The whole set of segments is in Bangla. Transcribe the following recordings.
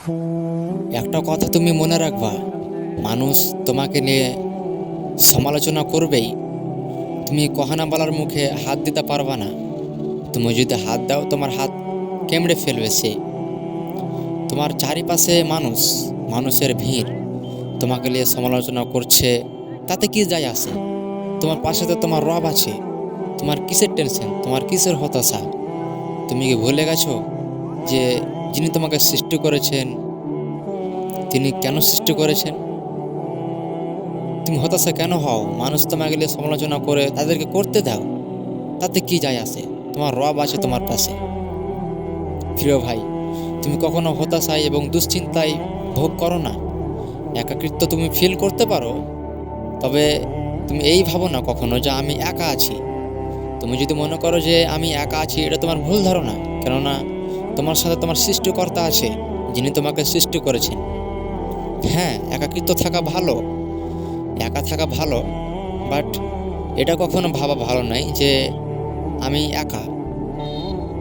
একটা কথা তুমি মনে রাখবা, মানুষ তোমাকে নিয়ে সমালোচনা করবেই, তুমি কহানা বলার মুখে হাত দিতে পারবা না। তুমি যদি হাত দাও তোমার হাত কেমড়ে ফেলবে সে। তোমার চারিপাশে মানুষের ভিড় তোমাকে নিয়ে সমালোচনা করছে, তাতে কি যায় আসে? তোমার পাশে তো তোমার রব আছে। তোমার কিসের টেনশন, তোমার কিসের হতাশা? তুমি কি ভুলে গেছো যে যিনি তোমাকে সৃষ্টি করেছেন তিনি কেন সৃষ্টি করেছেন? তুমি হতাশা কেন হও? মানুষ তোমাকে নিয়ে সমালোচনা করে, তাদেরকে করতে দাও, তাতে কি যায় আসে? তোমার রব আছে তোমার পাশে। প্রিয় ভাই, তুমি কখনো হতাশায় এবং দুশ্চিন্তায় ভোগ করো না। একাকিত্ব তুমি ফিল করতে পারো, তবে তুমি এই ভাবো না কখনো যে আমি একা আছি। তুমি যদি মনে করো যে আমি একা আছি, এটা তোমার ভুল ধারণা। কেননা তোমার সাথে তোমার সৃষ্টিকর্তা আছে, যিনি তোমাকে সৃষ্টি করেছেন। হ্যাঁ, একাকিত্ব থাকা ভালো, একা থাকা ভালো, বাট এটা কখনো ভাবা ভালো নয় যে আমি একা।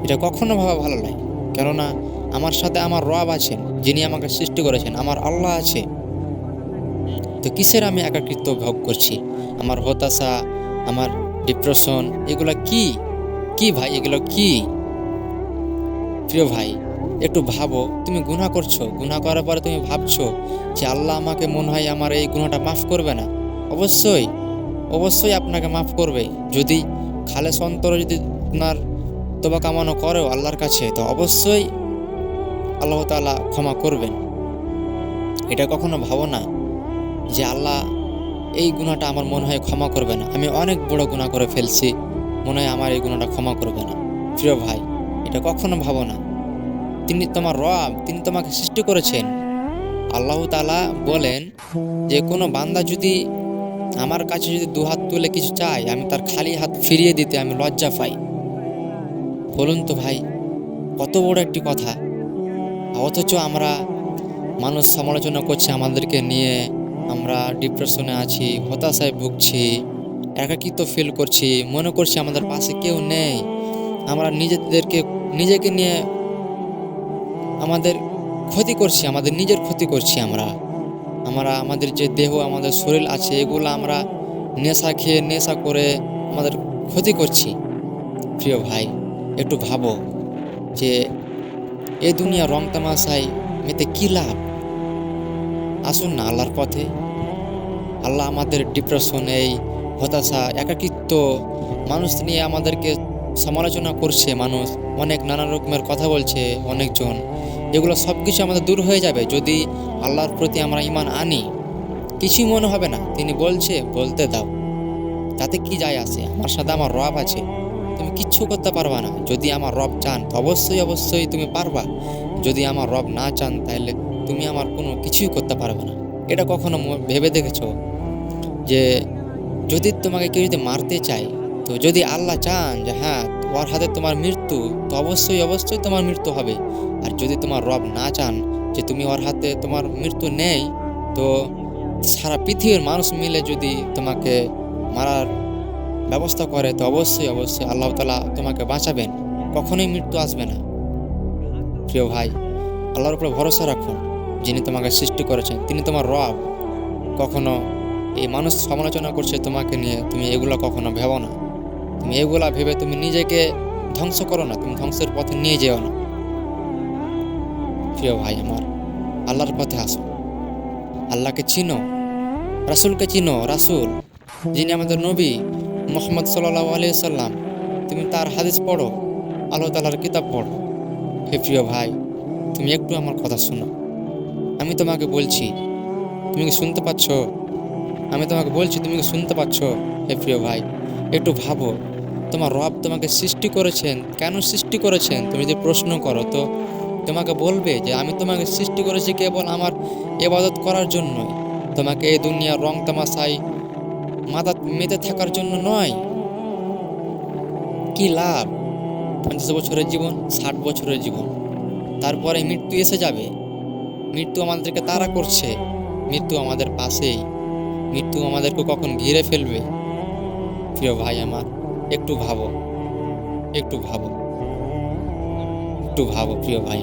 এটা কখনো ভাবা ভালো নয়, কেননা আমার সাথে আমার রব আছেন, যিনি আমাকে সৃষ্টি করেছেন, আমার আল্লাহ আছে। তো কিসের আমি একাকিত্ব ভোগ করছি? আমার হতাশা, আমার ডিপ্রেশন, এগুলো কি কি ভাই, এগুলো কি? প্রিয় ভাই, একটু ভাবো, তুমি গুনাহ করছো, গুনাহ করার পরে তুমি ভাবছো যে আল্লাহ আমাকে মনে হয় আমার এই গুনাহটা মাফ করবে না। অবশ্যই অবশ্যই আপনাকে মাফ করবে। যদি খালেস অন্তরে যদি আপনার তওবা কামনা করো আল্লাহর কাছে, তো অবশ্যই আল্লাহ তাআলা ক্ষমা করবেন। এটা কখনো ভাবো না যে আল্লাহ এই গুনাহটা আমার মনে হয় ক্ষমা করবে না, আমি অনেক বড় গুনাহ করে ফেলছি, মনে হয় আমার এই গুনাহটা ক্ষমা করবে না। প্রিয় ভাই, এটা কখনো ভাবো না। তিনি তোমার রব, তিনি তোমাকে সৃষ্টি করেছেন। আল্লাহ তাআলা বলেন যে কোনো বান্দা যদি আমার কাছে যদি দুহাত তুলে কিছু চায়, আমি তার খালি হাত ফিরিয়ে দিতে আমি লজ্জা পাই। বলুন তো ভাই, কত বড় একটি কথা। অথচ আমরা, মানুষ সমালোচনা করছে আমাদেরকে নিয়ে, আমরা ডিপ্রেশনে আছি, হতাশায় ভুগছি, একাকিত্ব ফিল করছি, মনে করছি আমাদের পাশে কেউ নেই। আমরা নিজেকে নিয়ে আমাদের ক্ষতি করছি, আমাদের নিজের ক্ষতি করছি। আমাদের যে দেহ, আমাদের শরীর আছে, এগুলো আমরা নেশা করে আমাদের ক্ষতি করছি। প্রিয় ভাই, একটু ভাবো যে এই দুনিয়া রং তামাশায় মেতে কী লাভ? আসুন না আল্লাহর পথে। আল্লাহ আমাদের ডিপ্রেশন, এই হতাশা, একাকিত্ব, মানুষ নিয়ে আমাদেরকে সমালোচনা করছে, মানুষ অনেক নানা রকমের কথা বলছে অনেকজন, এগুলো সব কিছু আমাদের দূর হয়ে যাবে যদি আল্লাহর প্রতি আমরা ঈমান আনি। কিছুই মনে হবে না। তিনি বলছে বলতে দাও, তাতে কি যায় আসে? আমার সাথে আমার রব আছে, তুমি কিচ্ছু করতে পারবা না। যদি আমার রব চান তো অবশ্যই তুমি পারবা। যদি আমার রব না চান, তাহলে তুমি আমার কোনো কিছুই করতে পারবে না। এটা কখনো ভেবে দেখেছো যে যদি তোমাকে কেউ যদি মারতে চায়, তো যদি আল্লাহ চান যে হ্যাঁ ওর হাতে তোমার মৃত্যু, তো অবশ্যই তোমার মৃত্যু হবে। আর যদি তোমার রব না চান যে তুমি ওর হাতে তোমার মৃত্যু নেই, তো সারা পৃথিবীর মানুষ মিলে যদি তোমাকে মারার ব্যবস্থা করে, তো অবশ্যই আল্লাহ তাআলা তোমাকে বাঁচাবেন, কখনোই মৃত্যু আসবে না। প্রিয় ভাই, আল্লাহর উপরে ভরসা রাখুন, যিনি তোমাকে সৃষ্টি করেছেন, তিনি তোমার রব। কখনো এই মানুষ সমালোচনা করছে তোমাকে নিয়ে, তুমি এগুলো কখনো ভেবো না। তুমি এগুলা ভেবে তুমি নিজেকে ধ্বংস করো না, তুমি ধ্বংসের পথে নিয়ে যেও না। প্রিয় ভাই আমার, আল্লাহর পথে আসো, আল্লাহকে চিনো, রাসূলকে চিনো। রাসূল যিনি আমাদের নবী মুহাম্মদ সাল্লাল্লাহু আলাইহি সাল্লাম, তুমি তার হাদিস পড়ো, আল্লাহ তাআলার কিতাব পড়ো। হে প্রিয় ভাই, তুমি একটু আমার কথা শোনো। আমি তোমাকে বলছি, তুমি কি শুনতে পাচ্ছ? আমি তোমাকে বলছি, তুমি কি শুনতে পাচ্ছ? হে প্রিয় ভাই, একটু ভাবো, তোমার রব তোমাকে সৃষ্টি করেছেন, কেন সৃষ্টি করেছেন? তুমি যদি প্রশ্ন করো, তো তোমাকে বলবে যে আমি তোমাকে সৃষ্টি করেছি কেবল আমার ইবাদত করার জন্যই, তোমাকে এই দুনিয়ার রং তামাশায় মেতে থাকার জন্য নয়। কি লাভ 50 বছরের জীবন, 60 বছরের জীবন, তারপরে মৃত্যু এসে যাবে। মৃত্যু আমাদেরকে তাড়া করছে, মৃত্যু আমাদের পাশেই, মৃত্যু আমাদেরকে কখন ঘিরে ফেলবে। প্রিয় ভাই আমার, একটু ভাবো, একটু ভাবো, একটু ভাবো প্রিয় ভাই।